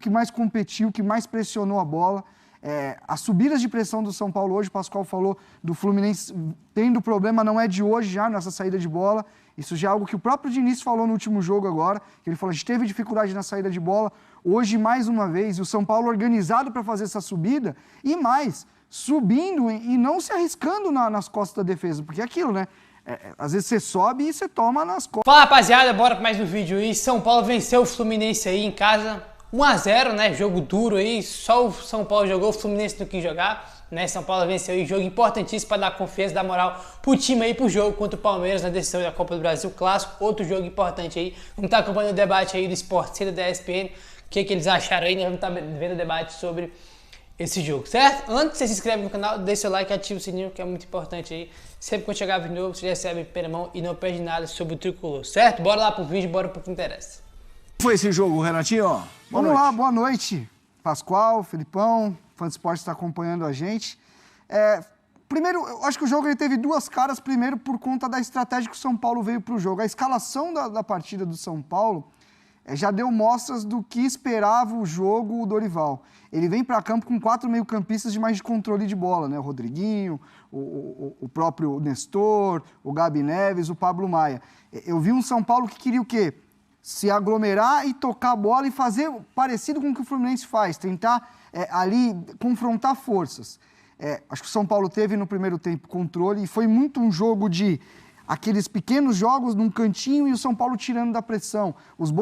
que mais competiu, que mais pressionou a bola. As subidas de pressão do São Paulo hoje, o Pascoal falou do Fluminense tendo problema, não é de hoje já nessa saída de bola. Isso já é algo que o próprio Diniz falou no último jogo agora, que ele falou, a gente teve dificuldade na saída de bola, hoje mais uma vez, e o São Paulo organizado para fazer essa subida, e mais, subindo e não se arriscando nas costas da defesa, porque é aquilo, né? Às vezes você sobe e você toma nas costas. Fala, rapaziada, bora para mais um vídeo aí. São Paulo venceu o Fluminense aí em casa, 1 a 0, né? Jogo duro aí, só o São Paulo jogou, o Fluminense não quis jogar, né? São Paulo venceu aí, jogo importantíssimo para dar confiança, dar moral pro time aí, pro jogo contra o Palmeiras na decisão da Copa do Brasil, clássico, outro jogo importante aí. Vamos estar acompanhando o debate aí do Sport Center da ESPN, o que eles acharam aí, nós vamos estar vendo o debate sobre esse jogo, certo? Antes, você se inscreve no canal, deixa seu like e ativa o sininho, que é muito importante aí. Sempre quando chegar vídeo novo, você já recebe em primeira mão e não perde nada sobre o tricolor, certo? Bora lá pro vídeo, bora pro que interessa. Foi esse jogo, Renatinho? Vamos lá, boa noite. Pascoal, Felipão, Fã de Esporte está acompanhando a gente. Primeiro, eu acho que o jogo ele teve duas caras. Primeiro, por conta da estratégia que o São Paulo veio para o jogo. A escalação da partida do São Paulo já deu mostras do que esperava o jogo o Dorival. Ele vem para campo com 4 meio-campistas de mais de controle de bola, né? O Rodriguinho, o próprio Nestor, o Gabi Neves, o Pablo Maia. Eu vi um São Paulo que queria o quê? Se aglomerar e tocar a bola e fazer parecido com o que o Fluminense faz, tentar ali confrontar forças. Acho que o São Paulo teve no primeiro tempo controle e foi muito um jogo de aqueles pequenos jogos num cantinho e o São Paulo tirando da pressão. Os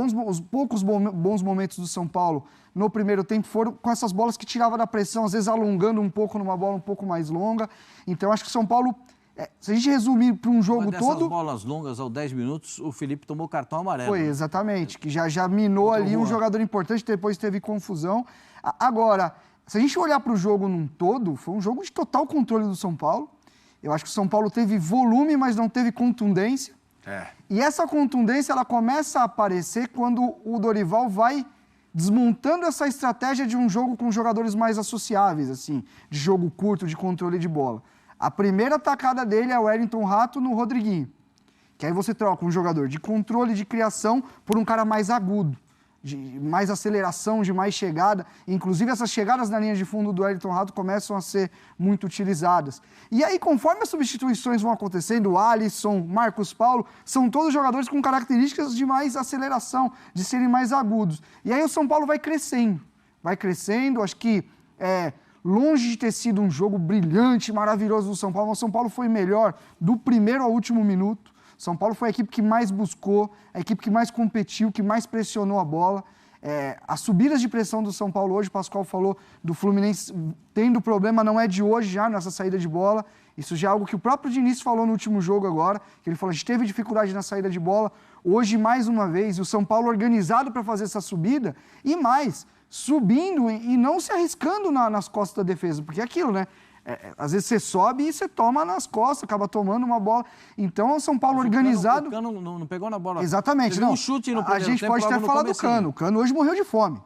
poucos bons momentos do São Paulo no primeiro tempo foram com essas bolas que tirava da pressão, às vezes alongando um pouco numa bola um pouco mais longa. Então acho que o São Paulo, se a gente resumir para um jogo todo... Dessas bolas longas, aos 10 minutos, o Felipe tomou cartão amarelo. Foi, exatamente, que já minou ali um jogador importante, depois teve confusão. Agora, se a gente olhar para o jogo num todo, foi um jogo de total controle do São Paulo. Eu acho que o São Paulo teve volume, mas não teve contundência. E essa contundência, ela começa a aparecer quando o Dorival vai desmontando essa estratégia de um jogo com jogadores mais associáveis, assim, de jogo curto, de controle de bola. A primeira tacada dele é o Wellington Rato no Rodriguinho. Que aí você troca um jogador de controle de criação por um cara mais agudo, de mais aceleração, de mais chegada. Inclusive, essas chegadas na linha de fundo do Wellington Rato começam a ser muito utilizadas. E aí, conforme as substituições vão acontecendo, o Alisson, Marcos Paulo, são todos jogadores com características de mais aceleração, de serem mais agudos. E aí o São Paulo vai crescendo. Acho que longe de ter sido um jogo brilhante, maravilhoso do São Paulo, mas o São Paulo foi melhor do primeiro ao último minuto. São Paulo foi a equipe que mais buscou, a equipe que mais competiu, que mais pressionou a bola. As subidas de pressão do São Paulo hoje, o Pascoal falou do Fluminense tendo problema, não é de hoje já nessa saída de bola. Isso já é algo que o próprio Diniz falou no último jogo agora, que ele falou, a gente teve dificuldade na saída de bola. Hoje, mais uma vez, e o São Paulo organizado para fazer essa subida, e mais, subindo e não se arriscando nas costas da defesa, porque é aquilo, né? Às vezes você sobe e você toma nas costas, acaba tomando uma bola. Então, o São Paulo organizado... O Cano não pegou na bola. Exatamente. Não. Um chute no primeiro tempo. A gente pode até falar do Cano. O Cano hoje morreu de fome.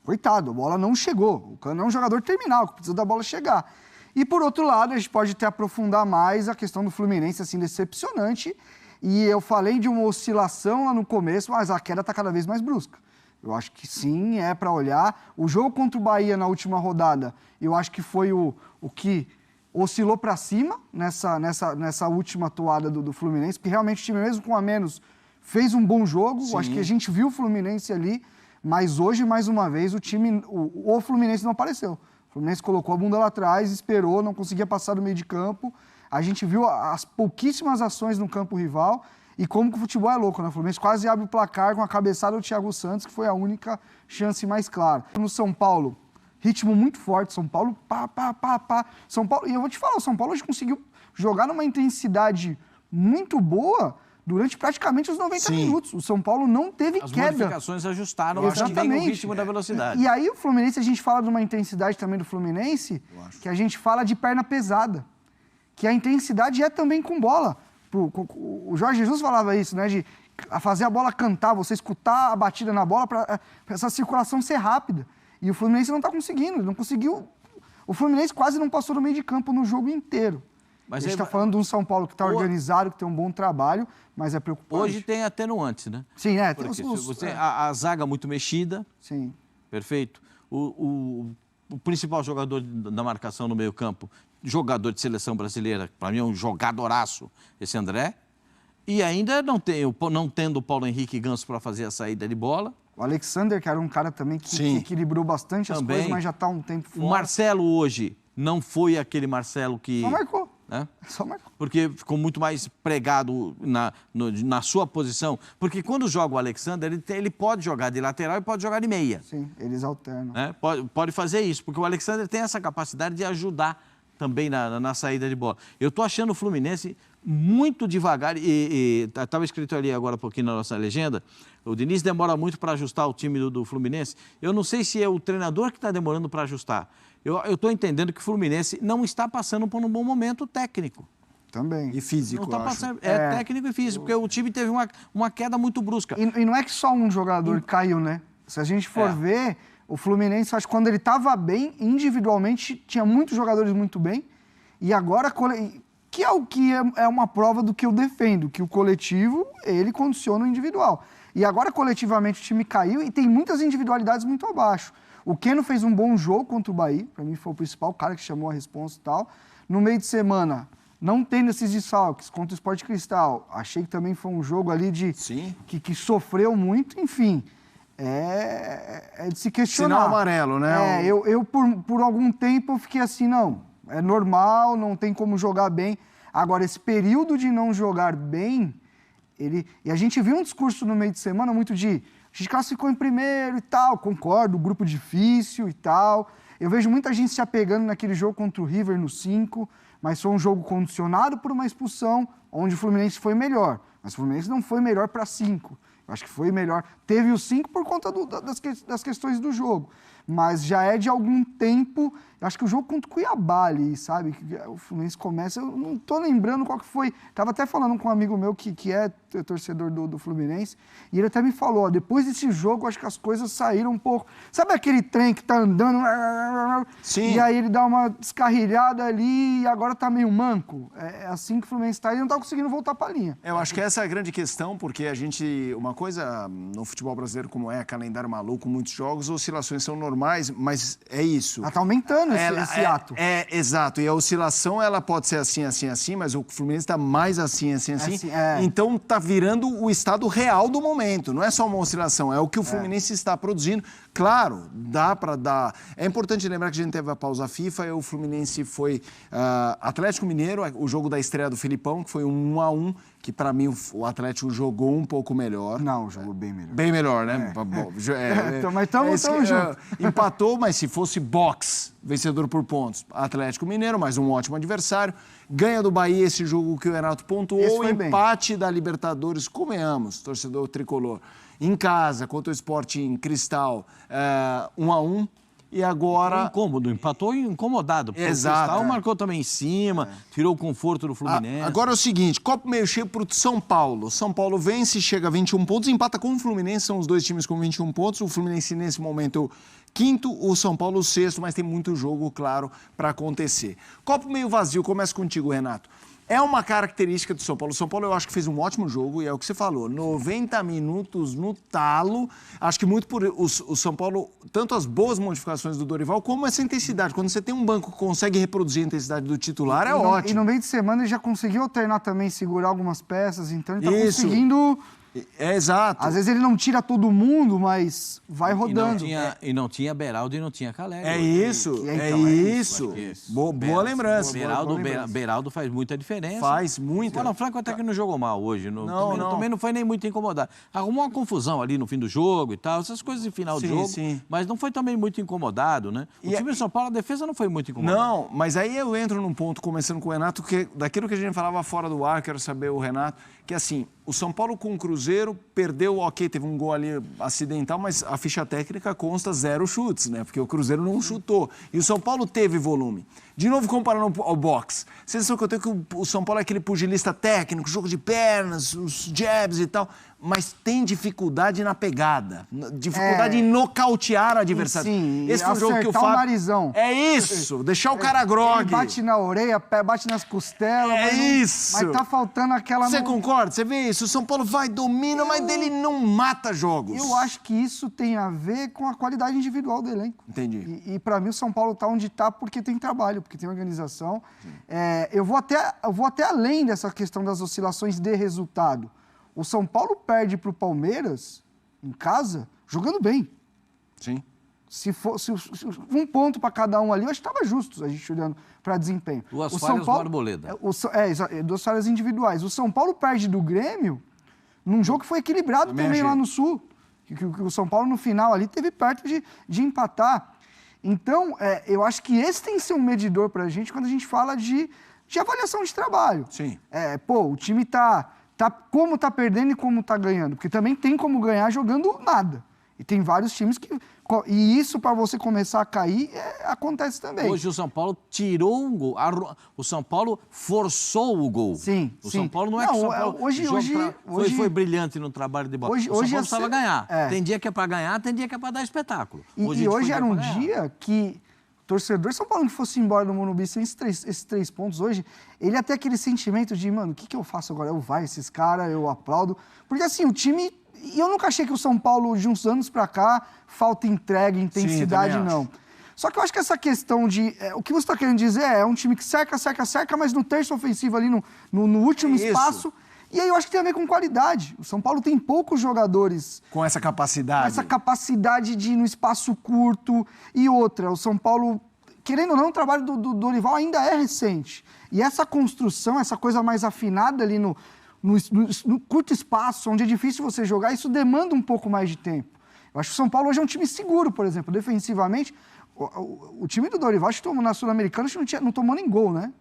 Coitado, a bola não chegou. O Cano é um jogador terminal, que precisa da bola chegar. E, por outro lado, a gente pode até aprofundar mais a questão do Fluminense, assim, decepcionante. E eu falei de uma oscilação lá no começo, mas a queda está cada vez mais brusca. Eu acho que sim, é para olhar. O jogo contra o Bahia na última rodada, eu acho que foi o que oscilou para cima nessa última toada do Fluminense, porque realmente o time, mesmo com a menos, fez um bom jogo. Eu acho que a gente viu o Fluminense ali, mas hoje, mais uma vez, o Fluminense não apareceu. O Fluminense colocou a bunda lá atrás, esperou, não conseguia passar do meio de campo. A gente viu as pouquíssimas ações no campo rival. E como que o futebol é louco, né? O Fluminense quase abre o placar com a cabeçada do Thiago Santos, que foi a única chance mais clara. No São Paulo, ritmo muito forte, São Paulo, pá. São Paulo, e eu vou te falar, o São Paulo hoje conseguiu jogar numa intensidade muito boa durante praticamente os 90 minutos. O São Paulo não teve queda. As modificações ajustaram, acho que bem o ritmo da velocidade. E aí o Fluminense, a gente fala de uma intensidade também do Fluminense, que a gente fala de perna pesada, que a intensidade é também com bola. O Jorge Jesus falava isso, né? De fazer a bola cantar, você escutar a batida na bola para essa circulação ser rápida. E o Fluminense não está conseguindo, ele não conseguiu. O Fluminense quase não passou no meio de campo no jogo inteiro. Mas a gente está falando de um São Paulo que está organizado, que tem um bom trabalho, mas é preocupante. Hoje tem atenuantes, né? Sim, Porque a zaga muito mexida. Sim. perfeito. O principal jogador da marcação no meio-campo, jogador de seleção brasileira, para mim é um jogadoraço, esse André. E ainda não tendo o Paulo Henrique Ganso para fazer a saída de bola. O Alexander, que era um cara também que equilibrou bastante as coisas, mas já está um tempo fora. O Marcelo hoje não foi aquele Marcelo que... Só marcou. Né? Só marcou. Porque ficou muito mais pregado na sua posição. Porque quando joga o Alexander, ele pode jogar de lateral e pode jogar de meia. Sim, eles alternam. Né? Pode fazer isso, porque o Alexander tem essa capacidade de ajudar também na saída de bola. Eu estou achando o Fluminense muito devagar, e estava escrito ali agora um pouquinho na nossa legenda, o Diniz demora muito para ajustar o time do Fluminense. Eu não sei se é o treinador que está demorando para ajustar. Eu estou entendendo que o Fluminense não está passando por um bom momento técnico. Também. E físico, não tá passando, técnico e físico, porque o time teve uma queda muito brusca. E não é que só um jogador caiu, né? Se a gente for ver, o Fluminense, acho que quando ele estava bem, individualmente, tinha muitos jogadores muito bem, e agora... Que é o que é uma prova do que eu defendo, que o coletivo, ele condiciona o individual. E agora, coletivamente, o time caiu e tem muitas individualidades muito abaixo. O Keno fez um bom jogo contra o Bahia, para mim foi o principal, o cara que chamou a responsa e tal. No meio de semana, não tendo esses desfalques contra o Sport Cristal, achei que também foi um jogo ali que sofreu muito, enfim. É de se questionar. Sinal amarelo, né? Eu por algum tempo, eu fiquei assim, não... É normal, não tem como jogar bem. Agora, esse período de não jogar bem, e a gente viu um discurso no meio de semana muito de a gente classificou em primeiro e tal, concordo, grupo difícil e tal. Eu vejo muita gente se apegando naquele jogo contra o River no 5, mas foi um jogo condicionado por uma expulsão, onde o Fluminense foi melhor. Mas o Fluminense não foi melhor para 5. Eu acho que foi melhor. Teve o 5 por conta das questões do jogo. Mas já é de algum tempo, acho que o jogo contra o Cuiabá ali, sabe? O Fluminense começa, eu não tô lembrando qual que foi. Tava até falando com um amigo meu que é torcedor do Fluminense, e ele até me falou, ó, depois desse jogo, acho que as coisas saíram um pouco. Sabe aquele trem que tá andando? Sim. E aí ele dá uma descarrilhada ali e agora tá meio manco. É assim que o Fluminense tá e não tá conseguindo voltar pra linha. Eu acho que essa é a grande questão, porque uma coisa no futebol brasileiro como é, calendário maluco, muitos jogos, oscilações são normais, mas é isso. Ela tá aumentando esse ato. Exato, e a oscilação ela pode ser assim, mas o Fluminense tá mais assim. Então tá virando o estado real do momento, não é só uma oscilação, é o que o Fluminense está produzindo. Claro, dá para dar... É importante lembrar que a gente teve a pausa FIFA e o Fluminense foi Atlético Mineiro, o jogo da estreia do Filipão, que foi um 1-1, que para mim o Atlético jogou um pouco melhor. Não, jogou bem melhor. Bem melhor, né? Mas estamos juntos. Empatou, mas se fosse box, vencedor por pontos, Atlético Mineiro, mais um ótimo adversário. Ganha do Bahia esse jogo que o Renato pontuou, empate da Libertadores, convenhamos, torcedor tricolor. Em casa, contra o Sporting Cristal, 1-1. E agora... Incômodo, empatou incomodado. Exato. O Cristal marcou também em cima, tirou o conforto do Fluminense. Agora é o seguinte, copo meio cheio pro São Paulo. São Paulo vence, chega a 21 pontos, empata com o Fluminense, são os dois times com 21 pontos. O Fluminense, nesse momento, quinto, o São Paulo sexto, mas tem muito jogo, claro, para acontecer. Copo meio vazio, começa contigo, Renato. É uma característica do São Paulo. O São Paulo, eu acho que fez um ótimo jogo, e é o que você falou. 90 minutos no talo. Acho que muito por o São Paulo, tanto as boas modificações do Dorival, como essa intensidade. Quando você tem um banco que consegue reproduzir a intensidade do titular, é ótimo. E no meio de semana ele já conseguiu alternar também, segurar algumas peças. Então ele tá conseguindo... Exato. Às vezes ele não tira todo mundo, mas vai rodando. E não tinha Beraldo e não tinha Caleri. É isso. Boa lembrança. Beraldo faz muita diferença. Faz muita. O Alan Franco até que não jogou mal hoje. Também não foi nem muito incomodado. Arrumou uma confusão ali no fim do jogo e tal, essas coisas de final de jogo. Sim. Mas não foi também muito incomodado, né? O time de São Paulo, a defesa não foi muito incomodada. Não, mas aí eu entro num ponto, começando com o Renato, que daquilo que a gente falava fora do ar, quero saber o Renato, que assim, o São Paulo com o Cruzeiro perdeu, teve um gol ali acidental, mas a ficha técnica consta 0 chutes, né? Porque o Cruzeiro não chutou. E o São Paulo teve volume. De novo, comparando ao boxe. A sensação que eu tenho que o São Paulo é aquele pugilista técnico, jogo de pernas, os jabs e tal. mas tem dificuldade na pegada, dificuldade em nocautear o adversário. Sim, esse foi um jogo que o acertar o Fábio... narizão. É isso, deixar o cara grogue. Ele bate na orelha, bate nas costelas. É mas não- isso. Mas tá faltando aquela... Você concorda? Você vê isso? O São Paulo vai, domina, mas dele não mata jogos. Eu acho que isso tem a ver com a qualidade individual do elenco. Entendi. E para mim o São Paulo tá onde tá porque tem trabalho, porque tem organização. Eu vou até além dessa questão das oscilações de resultado. O São Paulo perde para o Palmeiras, em casa, jogando bem. Sim. Se um ponto para cada um ali, eu acho que estava justo a gente olhando para desempenho. Duas o falhas São Paulo, do Arboleda. Duas falhas individuais. O São Paulo perde do Grêmio num jogo que foi equilibrado também lá no Sul. Que o São Paulo, no final ali, teve perto de empatar. Então, eu acho que esse tem que ser um medidor para a gente quando a gente fala de avaliação de trabalho. Sim. O time como tá perdendo e como tá ganhando. Porque também tem como ganhar jogando nada. E tem vários times que... E isso, para você começar a cair, acontece também. Hoje o São Paulo tirou um gol. O São Paulo forçou o gol. Sim, O sim. São Paulo não é que o São Paulo... Foi brilhante no trabalho de bola. O São Paulo precisava ganhar. Tem dia que é para ganhar, tem dia que é para dar espetáculo. E hoje era um dia que o torcedor São Paulo que fosse embora do Morumbi sem esses 3 pontos hoje, ele ia ter aquele sentimento de, mano, o que eu faço agora? Eu vai esses caras, eu aplaudo. Porque assim, o time... E eu nunca achei que o São Paulo, de uns anos pra cá, falta entrega, intensidade, não. Só que eu acho que essa questão de... o que você está querendo dizer é um time que cerca, mas no terço ofensivo ali, no último espaço. E aí eu acho que tem a ver com qualidade. O São Paulo tem poucos jogadores... Com essa capacidade. Com essa capacidade de ir no espaço curto. E outra, o São Paulo, querendo ou não, o trabalho do Dorival ainda é recente. E essa construção, essa coisa mais afinada ali no curto espaço, onde é difícil você jogar, isso demanda um pouco mais de tempo. Eu acho que o São Paulo hoje é um time seguro, por exemplo, defensivamente. O time do Dorival, acho que na Sul-Americana, não tomou nem gol, né?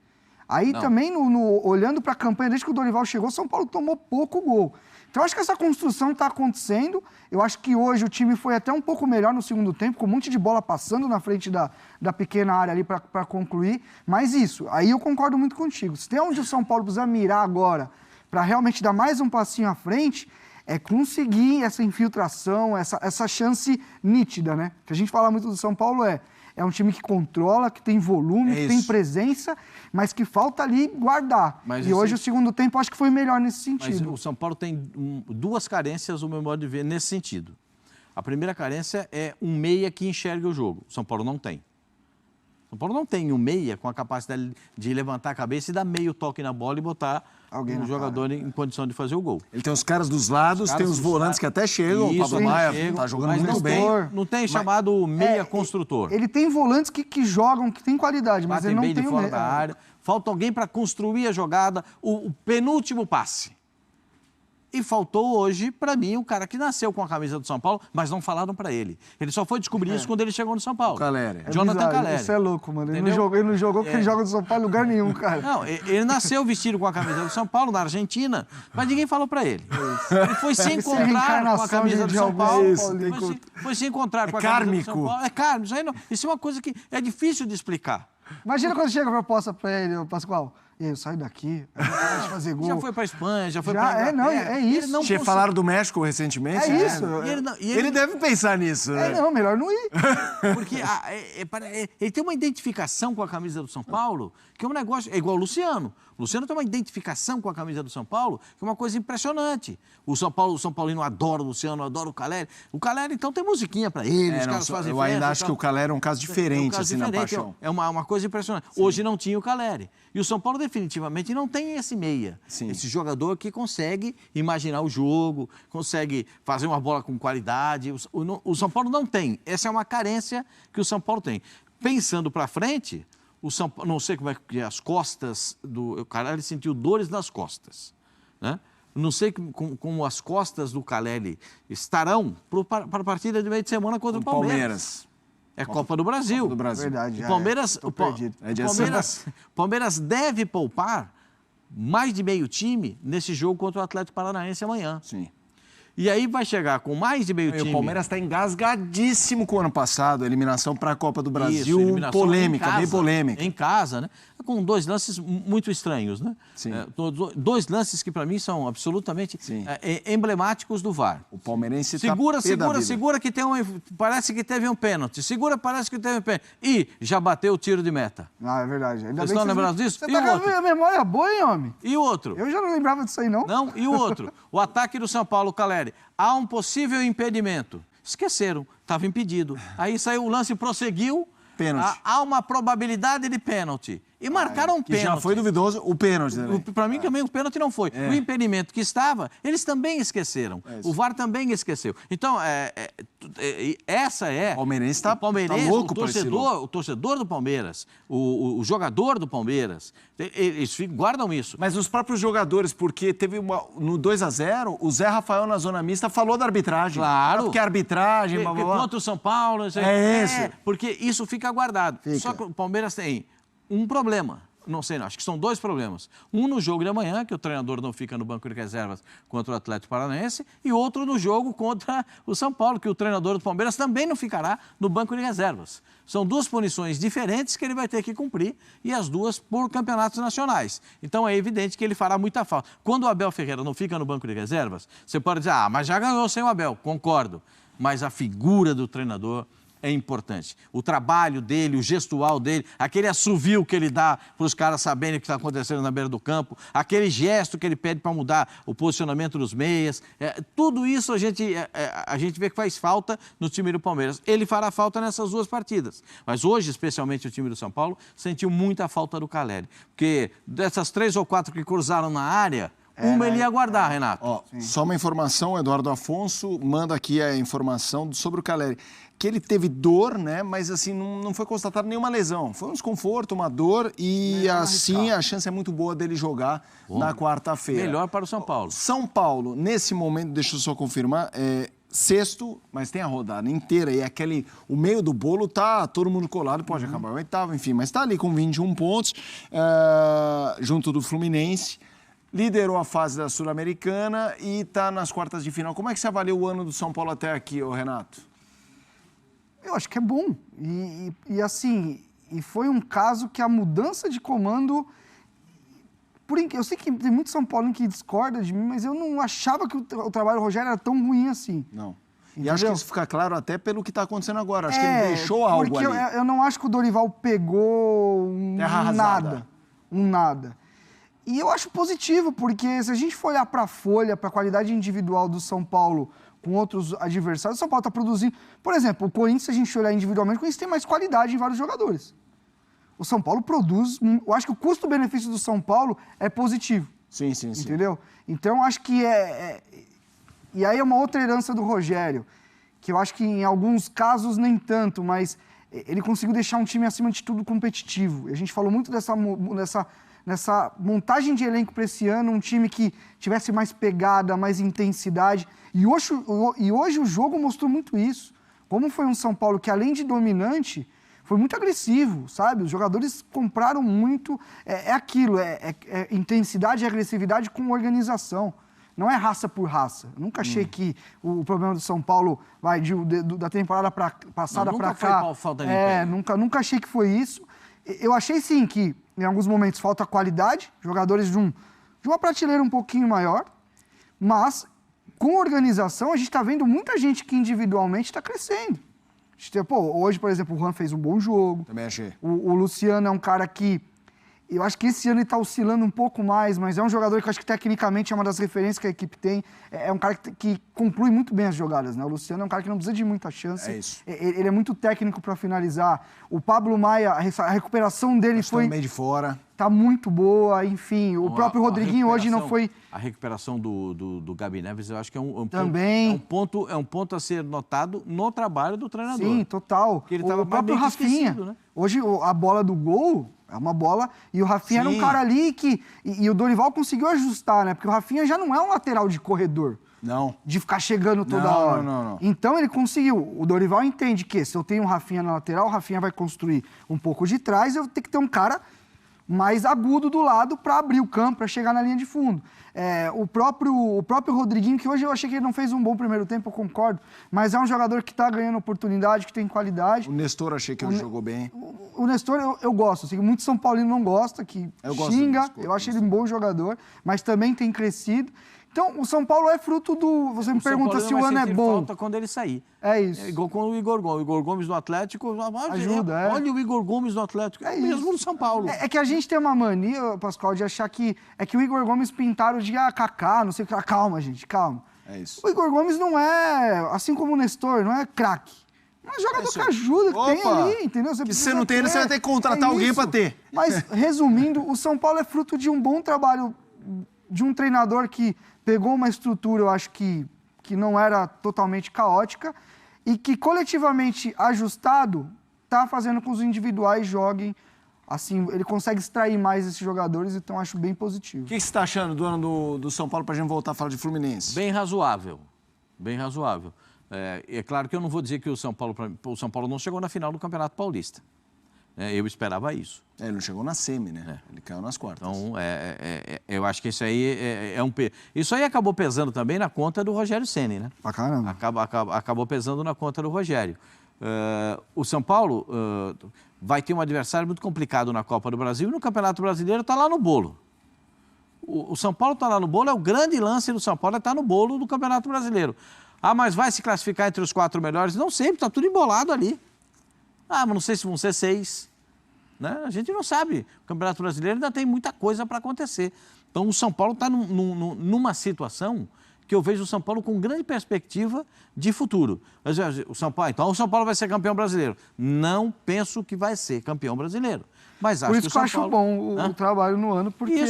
Aí não. Também, olhando para a campanha, desde que o Dorival chegou, o São Paulo tomou pouco gol. Então, eu acho que essa construção está acontecendo. Eu acho que hoje o time foi até um pouco melhor no segundo tempo, com um monte de bola passando na frente da pequena área ali para concluir. Mas isso, aí eu concordo muito contigo. Se tem onde o São Paulo precisa mirar agora para realmente dar mais um passinho à frente, é conseguir essa infiltração, essa chance nítida, né? Que a gente fala muito do São Paulo é um time que controla, que tem volume, que tem presença, mas que falta ali guardar. E hoje o segundo tempo acho que foi melhor nesse sentido. Mas o São Paulo tem duas carências, o meu modo de ver, nesse sentido. A primeira carência é um meia que enxerga o jogo. O São Paulo não tem. O São Paulo não tem um meia com a capacidade de levantar a cabeça e dar meio toque na bola e botar um jogador em condição de fazer o gol. Ele tem os caras dos lados, tem os volantes que até chegam. Isso, o Pablo Maia tá jogando muito bem. Não tem chamado meia construtor. Ele tem volantes que jogam, que tem qualidade, mas ele não tem bem de fora da área. Falta alguém para construir a jogada, o penúltimo passe. E faltou hoje, para mim, o cara que nasceu com a camisa do São Paulo, mas não falaram para ele. Ele só foi descobrir isso quando ele chegou no São Paulo. Caleri. Jonathan Caleri. Isso é louco, mano. Ele não jogou porque ele joga do São Paulo em lugar nenhum, cara. Não, ele nasceu vestido com a camisa do São Paulo, na Argentina, mas ninguém falou para ele. Ele foi se encontrar com a camisa do São Paulo. Foi se encontrar com a camisa do São Paulo. É kármico. Isso é uma coisa que é difícil de explicar. Imagina quando chega a proposta para ele, Pascoal. E aí, eu saio daqui, eu vou fazer gol. Já foi para Espanha, já foi para... É isso. Tinha falado do México recentemente. É isso. Ele deve pensar nisso. Não, melhor não ir. Porque ele tem uma identificação com a camisa do São Paulo, que é um negócio... É igual o Luciano. O Luciano tem uma identificação com a camisa do São Paulo, que é uma coisa impressionante. O São Paulino adora o Luciano, adora o Caleri. O Caleri, então, tem musiquinha para ele, os caras fazem Eu ainda acho que o Caleri é um caso diferente, na paixão. É uma coisa impressionante. Sim. Hoje não tinha o Caleri. E o São Paulo definitivamente não tem esse meia. Sim. Esse jogador que consegue imaginar o jogo, consegue fazer uma bola com qualidade. O São Paulo não tem. Essa é uma carência que o São Paulo tem. Pensando para frente, o São Paulo, não sei como é que as costas do Caleri sentiu dores nas costas, né? Não sei como as costas do Caleri estarão para a partida de meio de semana contra o Palmeiras. É Copa do Brasil. Copa do Brasil. Verdade, Palmeiras deve poupar mais de meio time nesse jogo contra o Atlético Paranaense amanhã. Sim. E aí vai chegar com mais de meio time. O Palmeiras está engasgadíssimo com o ano passado, a eliminação para a Copa do Brasil, eliminação polêmica, bem polêmica. Em casa, né? Com 2 lances muito estranhos, né? Sim. 2 lances que para mim são absolutamente emblemáticos do VAR. O palmeirense segura que tem parece que teve um pênalti. Parece que teve um pênalti. E já bateu o tiro de meta. Ah, é verdade. Vocês estão lembrados disso? Você tá com a memória boa, hein, homem? E o outro? Eu já não lembrava disso aí, não. Não, e o outro? O ataque do São Paulo, Caleri. Há um possível impedimento. Esqueceram, estava impedido. Aí saiu o lance, prosseguiu. Pênalti. Há uma probabilidade de pênalti. E marcaram um pênalti. Já foi duvidoso o pênalti. Para mim também o pênalti não foi. O impedimento que estava, eles também esqueceram. O VAR também esqueceu. Então, essa é... O palmeirense está louco o torcedor do Palmeiras, o jogador do Palmeiras, eles guardam isso. Mas os próprios jogadores, porque teve no 2-0, o Zé Rafael na zona mista falou da arbitragem. Claro. Porque a arbitragem... Contra o São Paulo... Porque isso fica guardado. Só que o Palmeiras tem um problema. Não sei, não. Acho que são 2 problemas. Um no jogo de amanhã, que o treinador não fica no banco de reservas contra o Atlético Paranaense, e outro no jogo contra o São Paulo, que o treinador do Palmeiras também não ficará no banco de reservas. São 2 punições diferentes que ele vai ter que cumprir, e as 2 por campeonatos nacionais. Então é evidente que ele fará muita falta. Quando o Abel Ferreira não fica no banco de reservas, você pode dizer, mas já ganhou sem o Abel. Concordo. Mas a figura do treinador é importante. O trabalho dele, o gestual dele, aquele assovio que ele dá para os caras saberem o que está acontecendo na beira do campo, aquele gesto que ele pede para mudar o posicionamento dos meias, tudo isso a gente vê que faz falta no time do Palmeiras. Ele fará falta nessas 2 partidas. Mas hoje, especialmente o time do São Paulo, sentiu muita falta do Caleri. Porque dessas 3 ou 4 que cruzaram na área, uma ele ia guardar, Renato. Só uma informação, o Eduardo Afonso manda aqui a informação sobre o Caleri. Que ele teve dor, né? Mas assim, não foi constatada nenhuma lesão. Foi um desconforto, uma dor e assim a chance é muito boa dele jogar na quarta-feira. Melhor para o São Paulo. São Paulo, nesse momento, deixa eu só confirmar, sexto, mas tem a rodada inteira e o meio do bolo tá todo mundo colado, pode acabar o 8º, enfim, mas tá ali com 21 pontos, junto do Fluminense. Liderou a fase da Sul-Americana e está nas quartas de final. Como é que você avalia o ano do São Paulo até aqui, Renato? Eu acho que é bom. E foi um caso que a mudança de comando... Eu sei que tem muito São Paulo que discorda de mim, mas eu não achava que o trabalho do Rogério era tão ruim assim. Não. E acho que isso fica claro até pelo que está acontecendo agora. Acho que ele deixou algo ali. Porque eu não acho que o Dorival pegou nada. E eu acho positivo, porque se a gente for olhar para a folha, para a qualidade individual do São Paulo com outros adversários, o São Paulo está produzindo... Por exemplo, o Corinthians, se a gente olhar individualmente, o Corinthians tem mais qualidade em vários jogadores. O São Paulo produz... Eu acho que o custo-benefício do São Paulo é positivo. Sim. Entendeu? Então, acho que E aí é uma outra herança do Rogério, que eu acho que em alguns casos nem tanto, mas ele conseguiu deixar um time, acima de tudo, competitivo. E a gente falou muito nessa montagem de elenco para esse ano, um time que tivesse mais pegada, mais intensidade. E hoje o jogo mostrou muito isso. Como foi um São Paulo que, além de dominante, foi muito agressivo, sabe? Os jogadores compraram muito. Aquilo, intensidade e agressividade com organização. Não é raça por raça. Eu nunca achei que o problema do São Paulo vai da temporada passada para cá. Nunca foi falta de empenho. Nunca achei que foi isso. Eu achei, sim, que em alguns momentos falta qualidade, jogadores de uma prateleira um pouquinho maior, mas com organização a gente está vendo muita gente que individualmente está crescendo. Hoje, por exemplo, o Juan fez um bom jogo. Também achei. O Luciano é um cara que... Eu acho que esse ano ele está oscilando um pouco mais, mas é um jogador que eu acho que tecnicamente é uma das referências que a equipe tem. É um cara que conclui muito bem as jogadas, né? O Luciano é um cara que não precisa de muita chance. É isso. Ele é muito técnico para finalizar. O Pablo Maia, a recuperação dele foi... Também de fora. Tá muito boa, enfim. O próprio Rodriguinho hoje não foi... A recuperação do Gabi Neves, eu acho que é um Também. ponto a ser notado no trabalho do treinador. Sim, total. Porque ele estava o próprio Rafinha, né? Hoje a bola do gol é uma bola, e o Rafinha era um cara ali que... E o Dorival conseguiu ajustar, né? Porque o Rafinha já não é um lateral de corredor. Não. De ficar chegando toda hora. Não. Então ele conseguiu. O Dorival entende que se eu tenho um Rafinha na lateral, o Rafinha vai construir um pouco de trás, eu tenho que ter um cara mais agudo do lado para abrir o campo, para chegar na linha de fundo. O próprio Rodriguinho, que hoje eu achei que ele não fez um bom primeiro tempo, eu concordo, mas é um jogador que está ganhando oportunidade, que tem qualidade. O Nestor achei que ele jogou bem. O Nestor eu gosto, assim, muito São Paulino não gosta, que xinga, eu acho ele um bom jogador, mas também tem crescido. Então, o São Paulo é fruto do... Você me pergunta se o ano é bom. Falta quando ele sair. É isso. É igual com o Igor Gomes. O Igor Gomes no Atlético... Ajuda, Olha o Igor Gomes no Atlético. É mesmo isso. no São Paulo. É que a gente tem uma mania, Pascoal, de achar que... É que o Igor Gomes pintaram de Kaká, não sei o que. Calma, gente, calma. É isso. O Igor Gomes não é, assim como o Nestor, não é craque. É um jogador que ajuda, que tem ali, entendeu? Se você não tem ele, você vai ter que contratar alguém para ter. Mas, resumindo, o São Paulo é fruto de um bom trabalho de um treinador que pegou uma estrutura, eu acho que não era totalmente caótica, e que coletivamente ajustado está fazendo com que os individuais joguem. Assim, ele consegue extrair mais esses jogadores, então acho bem positivo. O que você está achando do ano do São Paulo para a gente voltar a falar de Fluminense? Bem razoável. Bem razoável. É claro que eu não vou dizer que o São Paulo não chegou na final do Campeonato Paulista. Eu esperava isso. Ele não chegou na semi, né? Ele caiu nas quartas. Então, eu acho que isso aí é um peso. Isso aí acabou pesando também na conta do Rogério Ceni, né? Pra caramba. Acabou pesando na conta do Rogério. O São Paulo vai ter um adversário muito complicado na Copa do Brasil e no Campeonato Brasileiro está lá no bolo. O São Paulo está lá no bolo, é o grande lance do São Paulo, é estar no bolo do Campeonato Brasileiro. Mas vai se classificar entre os 4 melhores? Não sei, está tudo embolado ali. Mas não sei se vão ser 6. Né? A gente não sabe. O Campeonato Brasileiro ainda tem muita coisa para acontecer. Então, o São Paulo está numa situação que eu vejo o São Paulo com grande perspectiva de futuro. Mas, o São Paulo vai ser campeão brasileiro. Não penso que vai ser campeão brasileiro. Mas acho Por isso que eu acho Paulo... bom o trabalho no ano, porque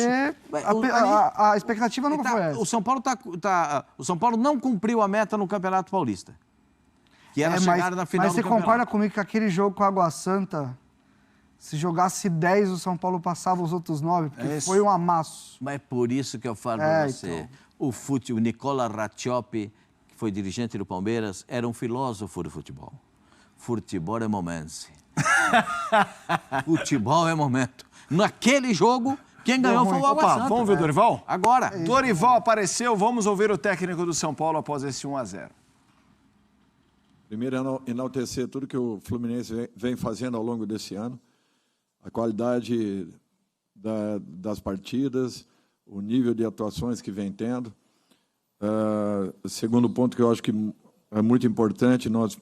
a expectativa não foi essa. O São Paulo não cumpriu a meta no Campeonato Paulista. Que era chegar na final do campeonato. Mas você concorda comigo que aquele jogo com a Água Santa, se jogasse 10, o São Paulo passava os outros 9, porque foi um amasso. Mas é por isso que eu falo para você. Então. O Nicola Rattioppi, que foi dirigente do Palmeiras, era um filósofo do futebol. Futebol é momento. Futebol é momento. Naquele jogo, quem ganhou foi o Água Santa. Vamos ver o Dorival? Agora. Dorival apareceu, vamos ouvir o técnico do São Paulo após esse 1-0. Primeiro, enaltecer tudo que o Fluminense vem fazendo ao longo desse ano. A qualidade das partidas, o nível de atuações que vem tendo. Segundo ponto que eu acho que é muito importante, nós